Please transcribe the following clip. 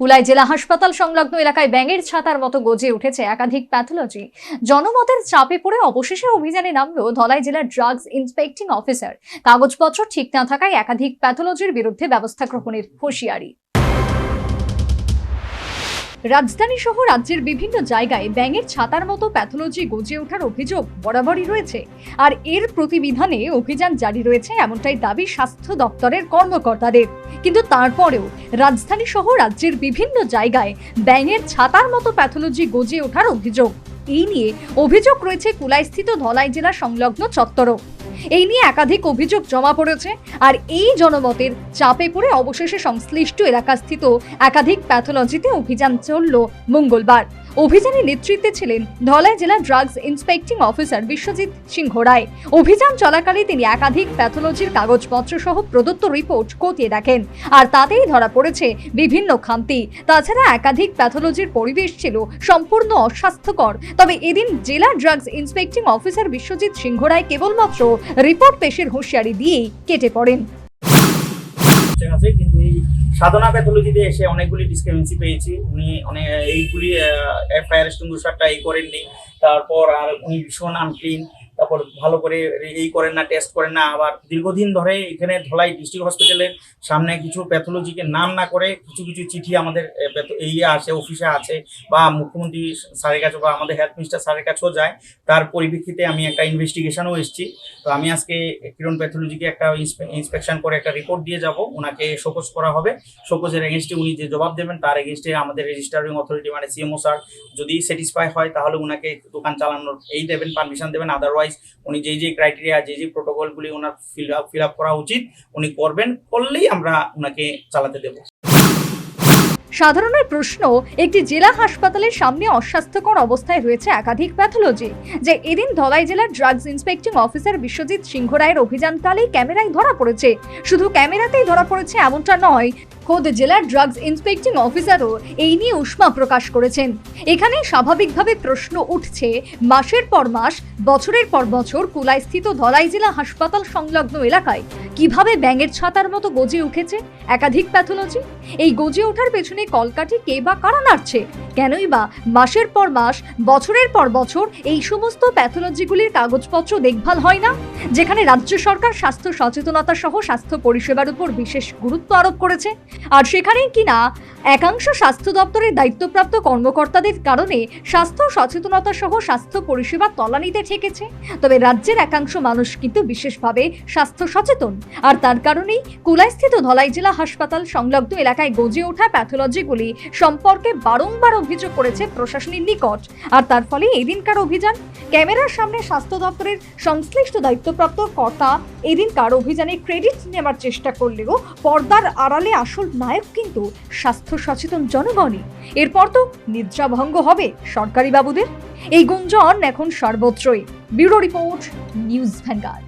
কুলাই জেলা হাসপাতাল সংলগ্ন এলাকায় ব্যাঙের ছাতার মতো গজে উঠেছে একাধিক প্যাথোলজি। জনমতের চাপে পড়ে অবশেষে অভিযানে নামলো ধলাই জেলার ড্রাগস ইন্সপেক্টিং অফিসার। কাগজপত্র ঠিক না থাকায় একাধিক প্যাথোলজির বিরুদ্ধে ব্যবস্থা গ্রহণের হুঁশিয়ারি। রাজধানী সহ রাজ্যের বিভিন্ন জায়গায় ব্যাঙের ছাতার মতো প্যাথোলজি গজে ওঠার অভিযোগ বরাবরই রয়েছে, আর এর প্রতিবিধানে অভিযান জারি রয়েছে এমনটাই দাবি স্বাস্থ্য দপ্তরের কর্মকর্তাদের। কিন্তু তারপরেও রাজধানী সহ রাজ্যের বিভিন্ন জায়গায় ব্যাঙের ছাতার মতো প্যাথোলজি গজে ওঠার অভিযোগ। এই নিয়ে অভিযোগ রয়েছে কুলাইস্থিত ধলাই জেলা সংলগ্ন চত্বরও। এই নিয়ে একাধিক অভিযোগ জমা পড়েছে, আর এই জনমতের চাপে পড়ে অবশেষে সংশ্লিষ্ট এলাকাস্থিত একাধিক প্যাথোলজিতে অভিযান চলল মঙ্গলবার। অভিযানে নেতৃত্বে ছিলেন ধলাই জেলা ড্রাগস ইন্সপেক্টিং অফিসার বিশ্বজিৎ সিংহ রায়। অভিযান চলাকালে তিনি একাধিক প্যাথোলজির কাগজপত্র সহ প্রদত্ত রিপোর্ট খতিয়ে দেখেন, আর তাতেই ধরা পড়েছে বিভিন্ন খামতি। তাছাড়া একাধিক প্যাথোলজির পরিবেশ ছিল সম্পূর্ণ অস্বাস্থ্যকর। তবে এদিন জেলা ড্রাগস ইন্সপেক্টিং অফিসার বিশ্বজিৎ সিংহ রায় কেবলমাত্র রিপোর্ট পেশের হুঁশিয়ারি দিয়েই কেটে পড়েন। কিন্তু এই সাধনা প্যাথোলজিতে এসে অনেকগুলি ডিসক্রিপেন্সি পেয়েছি। উনি অনেক এইগুলি এফআইআর এক্সটিংগুইশারটা এই করেননি, তারপর আর উনি ভীষণ আনক্লিন, তারপর ভালো করে এই করেন না, টেস্ট করেন না। আবার দীর্ঘদিন ধরে এখানে ধলাই ডিস্ট্রিক্ট হসপিটালের সামনে কিছু প্যাথোলজিকে নাম না করে কিছু কিছু চিঠি আমাদের এই আসে, অফিসে আছে, বা মুখ্যমন্ত্রী স্যারের কাছে বা আমাদের হেলথ মিনিস্টার স্যারের কাছেও যায়। তার পরিপ্রেক্ষিতে আমি একটা ইনভেস্টিগেশনও এসেছি। তো আমি আজকে কিরণ প্যাথোলজিকে একটা ইন্সপেকশন করে একটা রিপোর্ট দিয়ে যাব, ওনাকে শোকজ করা হবে। শোকজের এগেনস্টে উনি যে জবাব দেবেন তার এগেনস্টে আমাদের রেজিস্টারিং অথরিটি মানে সিএমও স্যার যদি স্যাটিসফাই হয় তাহলে ওনাকে দোকান চালানোর এই দেবেন, পারমিশন দেবেন। আদারওয়াইজ উনি যে ক্রাইটেরিয়া যে প্রোটোকলগুলি ওনার ফিল আপ করা উচিত উনি করবেন, করলেই আমরা ওনাকে চালাতে দেব। সাধারণের প্রশ্ন, একটি জেলা হাসপাতালের সামনে অস্বাস্থ্যকর অবস্থায় রয়েছে একাধিক প্যাথোলজি, যে এদিন ধলাই জেলার ড্রাগস ইন্সপেক্টিং অফিসার বিশ্বজিৎ সিংহ রায়ের অভিযানকালেই ক্যামেরায় ধরা পড়েছে। শুধু ক্যামেরাতেই ধরা পড়েছে এমনটা নয়, খোদ জেলার ড্রাগস ইন্সপেক্টিং অফিসারও এই নিয়ে উষ্মা প্রকাশ করেছেন। এখানে স্বাভাবিকভাবে প্রশ্ন উঠছে, মাসের পর মাস, বছরের পর বছর কুলাইস্থিত ধলাই জেলা হাসপাতাল সংলগ্ন এলাকায় কিভাবে ব্যাঙের ছাতার মতো গজে উঠেছে একাধিক প্যাথোলজি। এই গজে ওঠার পেছনে কলকাঠি কে বা কারা নাড়ছে? কেনই বা মাসের পর মাস, বছরের পর বছর এই সমস্ত প্যাথোলজিগুলির কাগজপত্র দেখভাল হয় না? যেখানে রাজ্য সরকার স্বাস্থ্য সচেতনতা সহ স্বাস্থ্য পরিষেবার উপর বিশেষ গুরুত্ব আরোপ করেছে, আর সেখানেই কিনা একাংশ স্বাস্থ্য দপ্তরের দায়িত্বপ্রাপ্ত কর্মকর্তাদের কারণে স্বাস্থ্য সচেতনতা সহ স্বাস্থ্য পরিষেবা তলানিতে ঠেকেছে। তবে রাজ্যের একাংশ মানুষ কিন্তু বিশেষভাবে স্বাস্থ্য সচেতন, আর তার কারণেই কুলাইস্থিত ধলাই জেলা হাসপাতাল সংলগ্ন এলাকায় গজে ওঠা প্যাথোলজিগুলি সম্পর্কে বারংবার অভিযোগ করেছে প্রশাসনের নিকট। আর তার ফলে এদিনকার অভিযান। ক্যামেরার সামনে স্বাস্থ্য দপ্তরের সংশ্লিষ্ট দায়িত্বপ্রাপ্ত কর্তা এদিনকার অভিযানে ক্রেডিট নেওয়ার চেষ্টা করলেও পর্দার আড়ালে আসল নায়ক কিন্তু স্বাস্থ্য সচেতন জনগণই। এরপর তো নিদ্রাভঙ্গ হবে সরকারি বাবুদের। এই গুঞ্জন এখন সর্বত্রই। Bureau report, news vanguard.